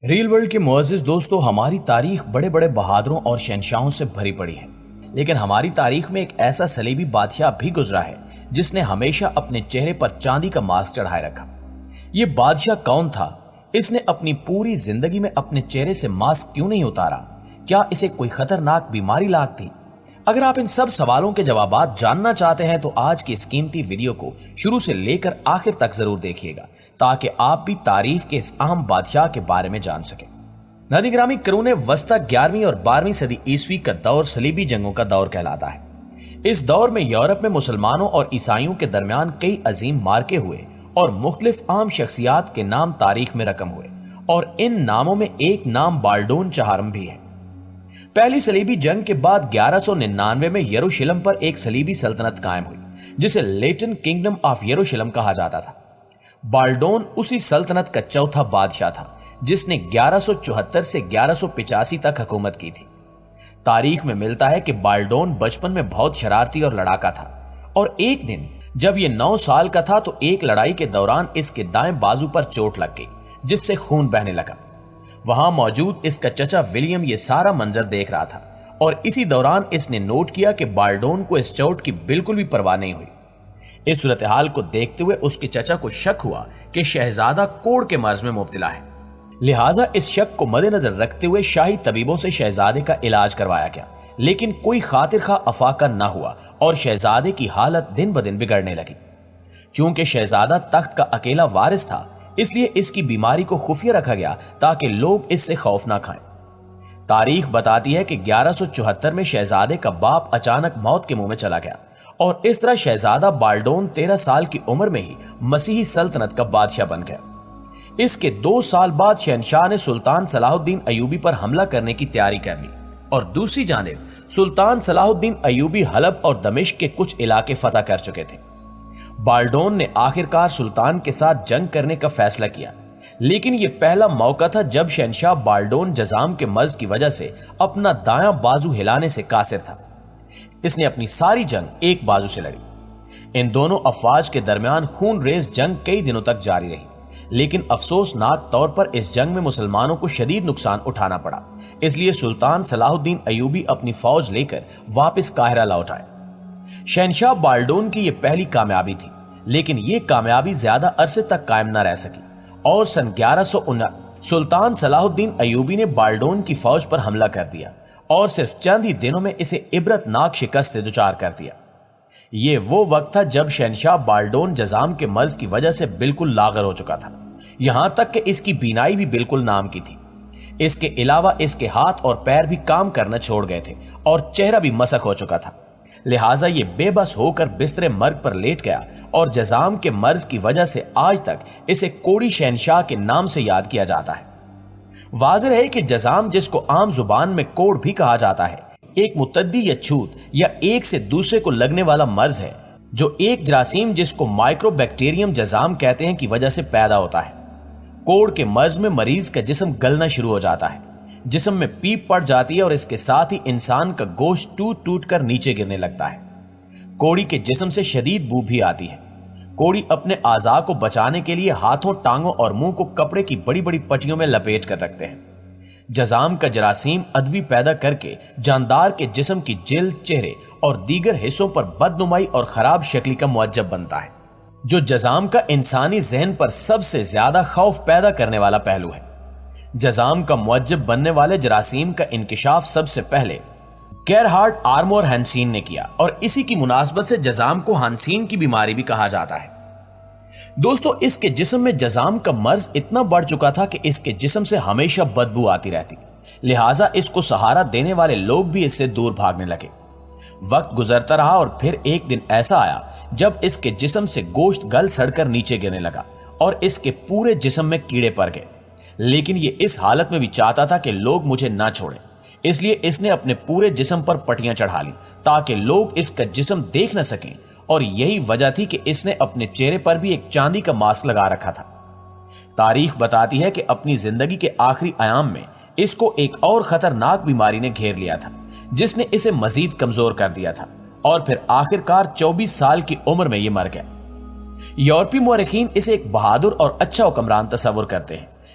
Rail world کے معزز دوستو، ہماری تاریخ بڑے بڑے بہادروں اور شہنشاہوں سے بھری پڑی ہے، لیکن ہماری تاریخ میں ایک ایسا صلیبی بادشاہ بھی گزرا ہے جس نے ہمیشہ اپنے چہرے پر چاندی کا ماسک چڑھائے رکھا۔ یہ بادشاہ کون تھا؟ اس نے اپنی پوری زندگی میں اپنے چہرے سے ماسک کیوں نہیں اتارا؟ کیا اسے کوئی خطرناک بیماری لاحق تھی؟ اگر آپ ان سب سوالوں کے جوابات جاننا چاہتے ہیں تو آج کی اس قیمتی ویڈیو کو شروع سے لے کر آخر تک ضرور دیکھیے گا تاکہ آپ بھی تاریخ کے اس اہم بادشاہ کے بارے میں جان سکیں۔ ناظرین گرامی، قرون وسطی 11ویں اور 12ویں صدی عیسوی کا دور صلیبی جنگوں کا دور کہلاتا ہے۔ اس دور میں یورپ میں مسلمانوں اور عیسائیوں کے درمیان کئی عظیم مارکے ہوئے اور مختلف اہم شخصیات کے نام تاریخ میں رقم ہوئے، اور ان ناموں میں ایک نام بالڈون چہارم بھی ہے۔ پہلی صلیبی جنگ کے بعد 1199 میں یروشلم پر ایک صلیبی سلطنت قائم ہوئی جسے لیٹن کنگڈم آف یروشلم کہا جاتا تھا۔ بالڈون اسی سلطنت کا چوتھا بادشاہ تھا جس نے 1174 سے 1185 تک حکومت کی تھی۔ تاریخ میں ملتا ہے کہ بالڈون بچپن میں بہت شرارتی اور لڑاکا تھا، اور ایک دن جب یہ 9 سال کا تھا تو ایک لڑائی کے دوران اس کے دائیں بازو پر چوٹ لگ گئی جس سے خون بہنے لگا۔ وہاں موجود اس کا چچا ولیم یہ سارا منظر دیکھ رہا تھا، اور اسی دوران اس نے نوٹ کیا کہ بالڈون کو اس چوٹ کی بالکل بھی پرواہ نہیں ہوئی۔ اس صورتحال کو دیکھتے ہوئے اس کے چچا کو شک ہوا کہ شہزادہ کوڑ کے مرض میں مبتلا ہے، لہٰذا اس شک کو مد نظر رکھتے ہوئے شاہی طبیبوں سے شہزادے کا علاج کروایا گیا، لیکن کوئی خاطر خواہ افاقہ نہ ہوا اور شہزادے کی حالت دن بدن بگڑنے لگی۔ چونکہ شہزادہ تخت کا اکیلا وارث تھا، اس لیے اس کی بیماری کو خفیہ رکھا گیا تاکہ لوگ اس سے خوف نہ کھائیں۔ تاریخ بتاتی ہے کہ 1174 میں شہزادے کا باپ اچانک موت کے منہ میں چلا گیا، اور اس طرح شہزادہ بالڈون 13 سال کی عمر میں ہی مسیحی سلطنت کا بادشاہ بن گیا۔ اس کے 2 سال بعد شہنشاہ نے سلطان صلاح الدین ایوبی پر حملہ کرنے کی تیاری کر لی، اور دوسری جانب سلطان صلاح الدین ایوبی حلب اور دمشق کے کچھ علاقے فتح کر چکے تھے۔ بالڈون نے آخرکار سلطان کے ساتھ جنگ کرنے کا فیصلہ کیا، لیکن یہ پہلا موقع تھا جب شہنشاہ بالڈون جزام کے مرض کی وجہ سے اپنا دایاں بازو ہلانے سے قاصر تھا۔ اس نے اپنی ساری جنگ ایک بازو سے لڑی۔ ان دونوں افواج کے درمیان خون ریز جنگ کئی دنوں تک جاری رہی، لیکن افسوسناک طور پر اس جنگ میں مسلمانوں کو شدید نقصان اٹھانا پڑا، اس لیے سلطان صلاح الدین ایوبی اپنی فوج لے کر واپس قاہرہ لوٹ آئے۔ شہنشاہ بالڈون کی یہ پہلی کامیابی تھی، لیکن یہ کامیابی زیادہ عرصے تک قائم نہ رہ سکی، اور سن 1119 سلطان صلاح الدین ایوبی نے بالڈون کی فوج پر حملہ کر دیا اور صرف چند ہی دنوں میں اسے عبرتناک شکست سے دچار کر دیا۔ یہ وہ وقت تھا جب شہنشاہ بالڈون جزام کے مرض کی وجہ سے بالکل لاغر ہو چکا تھا، یہاں تک کہ اس کی بینائی بھی بالکل نام کی تھی۔ اس کے علاوہ اس کے ہاتھ اور پیر بھی کام کرنا چھوڑ گئے تھے اور چہرہ بھی مسخ ہو چکا تھا، لہٰذا یہ بے بس ہو کر بستر مرگ پر لیٹ گیا، اور جزام کے مرض کی وجہ سے آج تک اسے کوڑی شہنشاہ کے نام سے یاد کیا جاتا ہے۔ واضح ہے کہ جزام، جس کو عام زبان میں کوڑ بھی کہا جاتا ہے، ایک متعدی یا چھوت یا ایک سے دوسرے کو لگنے والا مرض ہے جو ایک جراثیم جس کو مائکرو بیکٹیریم جزام کہتے ہیں کی وجہ سے پیدا ہوتا ہے۔ کوڑ کے مرض میں مریض کا جسم گلنا شروع ہو جاتا ہے، جسم میں پیپ پڑ جاتی ہے، اور اس کے ساتھ ہی انسان کا گوشت ٹوٹ ٹوٹ کر نیچے گرنے لگتا ہے۔ کوڑی کے جسم سے شدید بو بھی آتی ہے۔ کوڑی اپنے اعضاء کو بچانے کے لیے ہاتھوں، ٹانگوں اور منہ کو کپڑے کی بڑی بڑی پٹیوں میں لپیٹ کر رکھتے ہیں۔ جزام کا جراثیم ادوی پیدا کر کے جاندار کے جسم کی جلد، چہرے اور دیگر حصوں پر بدنمائی اور خراب شکلی کا موجب بنتا ہے، جو جزام کا انسانی ذہن پر سب سے زیادہ خوف پیدا کرنے والا پہلو ہے۔ جزام کا موجب بننے والے جراثیم کا انکشاف سب سے پہلے گیرہارڈ آرمور ہانسین نے کیا، اور اسی کی مناسبت سے جزام کو ہانسین کی بیماری بھی کہا جاتا ہے۔ دوستو، اس کے جسم میں جزام کا مرض اتنا بڑھ چکا تھا کہ اس کے جسم سے ہمیشہ بدبو آتی رہتی، لہٰذا اس کو سہارا دینے والے لوگ بھی اس سے دور بھاگنے لگے۔ وقت گزرتا رہا اور پھر ایک دن ایسا آیا جب اس کے جسم سے گوشت گل سڑ کر نیچے گرنے لگا اور اس کے پورے جسم میں کیڑے پڑ گئے، لیکن یہ اس حالت میں بھی چاہتا تھا کہ لوگ مجھے نہ چھوڑیں، اس لیے اس نے اپنے پورے جسم پر پٹیاں چڑھا لی تاکہ لوگ اس کا جسم دیکھ نہ سکیں، اور یہی وجہ تھی کہ اس نے اپنے چہرے پر بھی ایک چاندی کا ماسک لگا رکھا تھا۔ تاریخ بتاتی ہے کہ اپنی زندگی کے آخری ایام میں اس کو ایک اور خطرناک بیماری نے گھیر لیا تھا جس نے اسے مزید کمزور کر دیا تھا، اور پھر آخرکار 24 سال کی عمر میں یہ مر گیا۔ یورپی مورخین اسے ایک بہادر اور اچھا حکمران تصور کرتے ہیں،